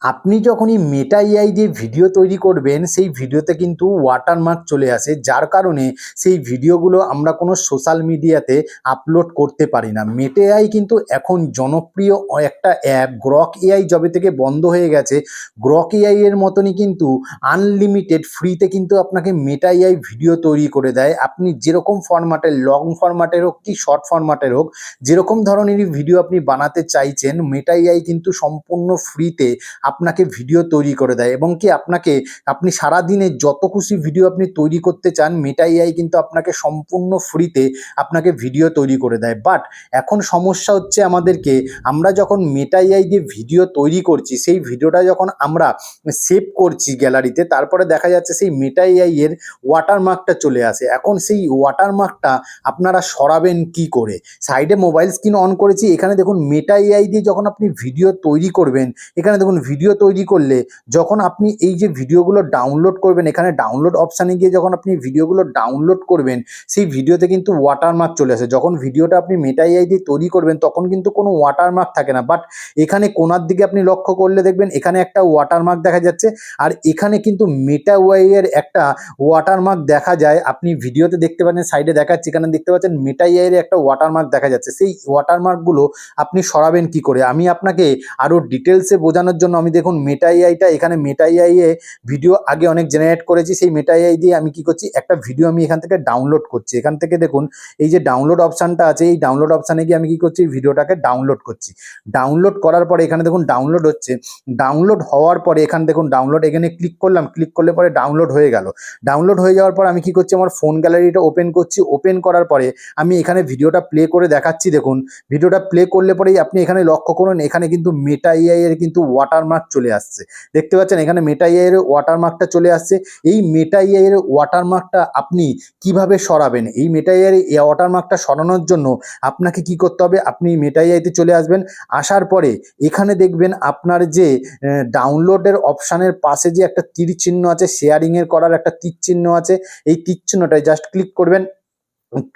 আপনি যখনই Meta AI দিয়ে ভিডিও তৈরি করবেন, সেই ভিডিওতে কিন্তু ওয়াটারমার্ক চলে আসে। যার কারণে সেই ভিডিওগুলো আমরা কোনো সোশ্যাল মিডিয়াতে আপলোড করতে পারি না। মেটা এআই কিন্তু এখন জনপ্রিয় একটা অ্যাপ। গ্রক এআই যবে থেকে বন্ধ হয়ে গেছে, গ্রক এআই এর মতনই কিন্তু আনলিমিটেড ফ্রিতে কিন্তু আপনাকে মেটা এআই ভিডিও তৈরি করে দেয়। আপনি যেরকম ফরম্যাটের, লং ফরম্যাটের হোক কি শর্ট ফরম্যাটের হোক, যেরকম ধরনেরই ভিডিও আপনি বানাতে চাইছেন, মেটা এআই কিন্তু সম্পূর্ণ ফ্রিতে আপনাকে ভিডিও তৈরি করে দেয় এবং কি আপনি সারাদিনে যত খুশি ভিডিও আপনি তৈরি করতে চান, মেটা এআই কিন্তু আপনাকে সম্পূর্ণ ফ্রিতে আপনাকে ভিডিও তৈরি করে দেয়। বাট এখন সমস্যা হচ্ছে আমরা যখন মেটা এআই দিয়ে ভিডিও তৈরি করছি, সেই ভিডিওটা যখন আমরা সেভ করছি গ্যালারিতে, তারপরে দেখা যাচ্ছে সেই মেটা এআই এর ওয়াটারমার্কটা চলে আসে। এখন সেই ওয়াটারমার্কটা আপনারা সরাবেন কি করে? সাইডে মোবাইল স্ক্রিন অন করেছি, এখানে দেখুন মেটা এআই দিয়ে যখন আপনি ভিডিও তৈরি করবেন, এখানে দেখুন ভিডিও তৈরি করলে যখন আপনি এই যে ভিডিওগুলো ডাউনলোড করবেন, এখানে ডাউনলোড অপশানে গিয়ে যখন আপনি ভিডিওগুলো ডাউনলোড করবেন, সেই ভিডিওতে কিন্তু ওয়াটারমার্ক চলে আসে। যখন ভিডিওটা আপনি মেটা এআই দিয়ে তৈরি করবেন, তখন কিন্তু কোনো ওয়াটারমার্ক থাকে না। বাট এখানে কোণার দিকে আপনি লক্ষ্য করলে দেখবেন এখানে একটা ওয়াটারমার্ক দেখা যাচ্ছে, আর এখানে কিন্তু মেটা এআই এর একটা ওয়াটারমার্ক দেখা যায়। আপনি ভিডিওতে দেখতে পাচ্ছেন, সাইডে দেখাচ্ছি, এখানে দেখতে পাচ্ছেন মেটা এআই এর একটা ওয়াটারমার্ক দেখা যাচ্ছে। সেই ওয়াটারমার্কগুলো আপনি সরাবেন কি করে? আমি আপনাকে আরও ডিটেলসে বোঝানোর জন্য আমি দেখুন মেটা এআইটা, এখানে মেটা এআই এ ভিডিও আগে অনেক জেনারেট করেছি। সেই মেটা এআই দিয়ে আমি কি করছি, একটা ভিডিও আমি এখান থেকে ডাউনলোড করছি। এখান থেকে দেখুন এই যে ডাউনলোড অপশানটা আছে, এই ডাউনলোড অপশানে গিয়ে আমি কি করছি, ভিডিওটাকে ডাউনলোড করছি। ডাউনলোড করার পরে এখানে দেখুন ডাউনলোড হচ্ছে। ডাউনলোড হওয়ার পরে এখানে দেখুন ডাউনলোড, এখানে ক্লিক করলাম, ক্লিক করলে পরে ডাউনলোড হয়ে গেল। ডাউনলোড হয়ে যাওয়ার পর আমি কি করছি, আমার ফোন গ্যালারিটা ওপেন করছি। ওপেন করার পরে আমি এখানে ভিডিওটা প্লে করে দেখাচ্ছি। দেখুন ভিডিওটা প্লে করলে পরেই আপনি এখানে লক্ষ্য করুন, এখানে কিন্তু মেটা এআই এর কিন্তু ওয়াটারমার্ক চলে আসছে। দেখতে পাচ্ছেন এখানে মেটা এআই এর ওয়াটারমার্কটা চলে আসছে। এই মেটা এআই এর ওয়াটারমার্কটা আপনি কিভাবে সরাবেন? এই মেটা এআই এর ওয়াটারমার্কটা সরানোর জন্য আপনাকে কি করতে হবে, আপনি মেটা এআইতে চলে আসবেন। আসার পরে এখানে দেখবেন আপনার যে ডাউনলোডের অপশানের পাশে যে একটা তীর চিহ্ন আছে, শেয়ারিংয়ের করার একটা তীর চিহ্ন আছে, এই তীর চিহ্নটায় জাস্ট ক্লিক করবেন।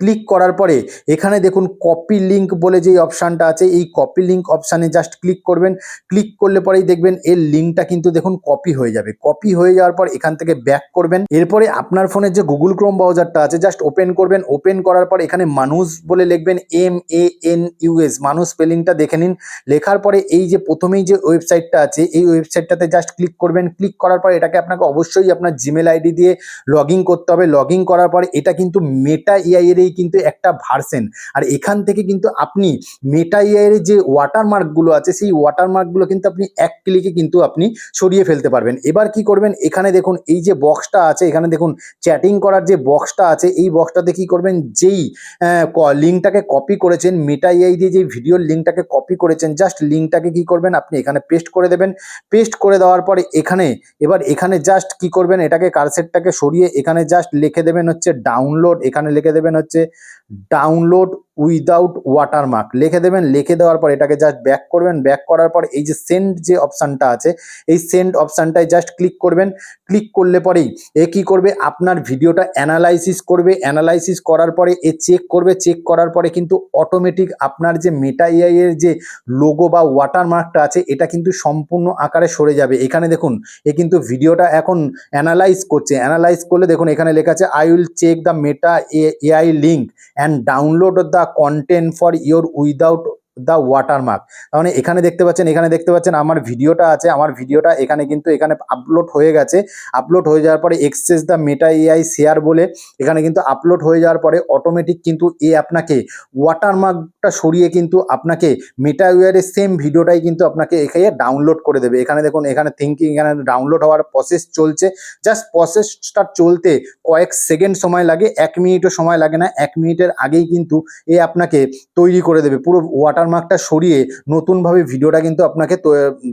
ক্লিক করার পরে এখানে দেখুন কপি লিঙ্ক বলে যেই অপশানটা আছে, এই কপি লিঙ্ক অপশানে জাস্ট ক্লিক করবেন। ক্লিক করলে পরেই দেখবেন এর লিঙ্কটা কিন্তু দেখুন কপি হয়ে যাবে। কপি হয়ে যাওয়ার পর এখান থেকে ব্যাক করবেন। এরপরে আপনার ফোনের যে গুগল ক্রোম ব্রাউজারটা আছে, জাস্ট ওপেন করবেন। ওপেন করার পর এখানে মানুষ বলে লিখবেন, MANUS, মানুষ স্পেলিংটা দেখে নিন। লেখার পরে এই যে প্রথমেই যে ওয়েবসাইটটা আছে, এই ওয়েবসাইটটাতে জাস্ট ক্লিক করবেন। ক্লিক করার পর এটাকে আপনাকে অবশ্যই আপনার জিমেল আইডি দিয়ে লগ ইন করতে হবে। লগ ইন করার পরে এটা কিন্তু মেটা এআই এরই কিন্তু একটা ভার্সন। আর এখান থেকে কিন্তু আপনি মেটা এআই এর যে ওয়াটারমার্কগুলো আছে, সেই ওয়াটারমার্কগুলো কিন্তু আপনি এক ক্লিকে কিন্তু আপনি সরিয়ে ফেলতে পারবেন। এবার কি করবেন, এখানে দেখুন এই যে বক্সটা আছে, এখানে দেখুন চ্যাটিং করার যে বক্সটা আছে, এই বক্সটাতে কি করবেন, যেই লিঙ্কটাকে কপি করেছেন, মেটা এআই দিয়ে যে ভিডিওর লিঙ্কটাকে কপি করেছেন, জাস্ট লিঙ্কটাকে কি করবেন, আপনি এখানে পেস্ট করে দেবেন। পেস্ট করে দেওয়ার পরে এখানে জাস্ট কি করবেন, এটাকে কার্সরটাকে সরিয়ে এখানে জাস্ট লিখে দেবেন হচ্ছে ডাউনলোড। এখানে লিখে দেবেন হচ্ছে ডাউনলোড উইদাউট ওয়াটারমার্ক লিখে দেবেন। লিখে দেওয়ার পর এটাকে জাস্ট ব্যাক করবেন। ব্যাক করার পর এই যে সেন্ড যে অপশানটা আছে, এই সেন্ড অপশানটায় জাস্ট ক্লিক করবেন। ক্লিক করলে পরেই এ কি করবে, আপনার ভিডিওটা অ্যানালাইসিস করবে। অ্যানালাইসিস করার পরে এ চেক করবে। চেক করার পরে কিন্তু অটোমেটিক আপনার যে মেটা এআই এর যে লোগো বা ওয়াটারমার্কটা আছে, এটা কিন্তু সম্পূর্ণ আকারে সরে যাবে। এখানে দেখুন এ কিন্তু ভিডিওটা এখন অ্যানালাইজ করছে। অ্যানালাইজ করলে দেখুন এখানে লেখা আছে, I will check the Meta AI link and download the content for your without the watermark. মানে এখানে দেখতে পাচ্ছেন আমার ভিডিওটা আছে। আমার ভিডিওটা এখানে আপলোড হয়ে গেছে। আপলোড হয়ে যাওয়ার পরে access the Meta AI share বলে এখানে কিন্তু আপলোড হয়ে যাওয়ার পরে অটোমেটিক কিন্তু আপনাকে ওয়াটারমার্কটা সরিয়ে কিন্তু আপনাকে মেটা এআইয়ের সেম ভিডিওটাই কিন্তু আপনাকে এখানে ডাউনলোড করে দেবে। এখানে দেখুন এখানে এখানে ডাউনলোড হওয়ার প্রসেস চলছে। জাস্ট প্রসেসটা চলতে কয়েক সেকেন্ড সময় লাগে, 1 মিনিটও সময় লাগে না। 1 মিনিটের আগেই কিন্তু আপনাকে তৈরি করে দেবে। পুরো ওয়াটারমার্কটা সরিয়ে নতুনভাবে ভিডিওটা কিন্তু আপনাকে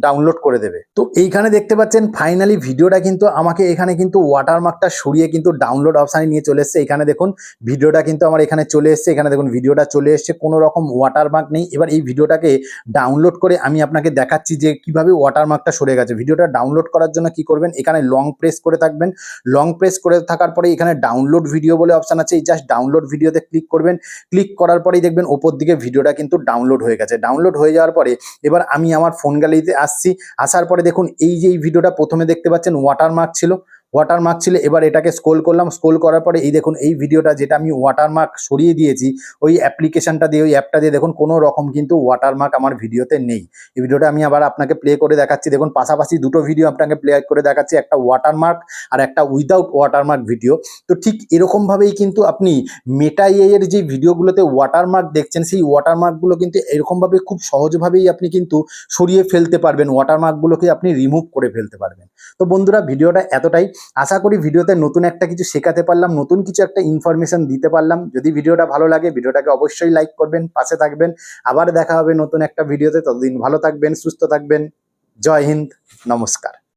ডাউনলোড করে দেবে। তো এইখানে দেখতে পাচ্ছেন ফাইনালি ভিডিওটা কিন্তু আমাকে এখানে কিন্তু ওয়াটারমার্কটা সরিয়ে কিন্তু ডাউনলোড অপশানে নিয়ে চলে এসছে। এখানে দেখুন ভিডিওটা কিন্তু আমার এখানে চলে এসছে। এখানে দেখুন ভিডিওটা চলে এসছে, কোনো রকম ওয়াটারমার্ক নেই। এবার এই ভিডিওটাকে ডাউনলোড করে আমি আপনাকে দেখাচ্ছি যে কিভাবে ওয়াটারমার্কটা সরে গেছে। ভিডিওটা ডাউনলোড করার জন্য কি করবেন, এখানে লং প্রেস করে থাকবেন। লং প্রেস করে থাকার পরে এখানে ডাউনলোড ভিডিও বলে অপশান আছে, এই জাস্ট ডাউনলোড ভিডিওতে ক্লিক করবেন। ক্লিক করার পরেই দেখবেন ওপর দিকে ভিডিওটা কিন্তু ডাউনলোড ডাউনলোড হয়ে গেছে। ডাউনলোড হয়ে যাওয়ার পরে এবার আমি আমার ফোন গ্যালারিতে আসছি। আসার পরে দেখুন এই যে এই ভিডিওটা প্রথমে দেখতে পাচ্ছেন ওয়াটারমার্ক ছিল, ওয়াটারমার্ক ছিল। এবার এটাকে স্ক্রোল করলাম, স্ক্রোল করার পরে এই দেখুন এই ভিডিওটা যেটা আমি ওয়াটারমার্ক সরিয়ে দিয়েছি ওই অ্যাপ্লিকেশনটা দিয়ে, ওই অ্যাপটা দিয়ে দেখুন কোনো রকম কিন্তু ওয়াটারমার্ক আমার ভিডিওতে নেই। এই ভিডিওটা আমি আবার আপনাকে প্লে করে দেখাচ্ছি। দেখুন পাশাপাশি দুটো ভিডিও আপনাকে প্লে করে দেখাচ্ছি, একটা ওয়াটারমার্ক আর একটা উইদাউট ওয়াটারমার্ক ভিডিও। তো ঠিক এরকমভাবেই কিন্তু আপনি মেটা এআই এর যে ভিডিওগুলোতে ওয়াটারমার্ক দেখছেন সেই ওয়াটারমার্কগুলো কিন্তু এরকমভাবে খুব সহজভাবেই আপনি কিন্তু সরিয়ে ফেলতে পারবেন, ওয়াটারমার্কগুলোকে আপনি রিমুভ করে ফেলতে পারবেন। তো বন্ধুরা ভিডিওটা এতটাই, আশা করি ভিডিওতে নতুন একটা কিছু শেখাতে পারলাম, নতুন কিছু একটা ইনফরমেশন দিতে পারলাম। যদি ভিডিওটা ভালো লাগে ভিডিওটাকে অবশ্যই লাইক করবেন, পাশে থাকবেন। আবার দেখা হবে নতুন একটা ভিডিওতে, ততদিন ভালো থাকবেন, সুস্থ থাকবেন। জয় হিন্দ, নমস্কার।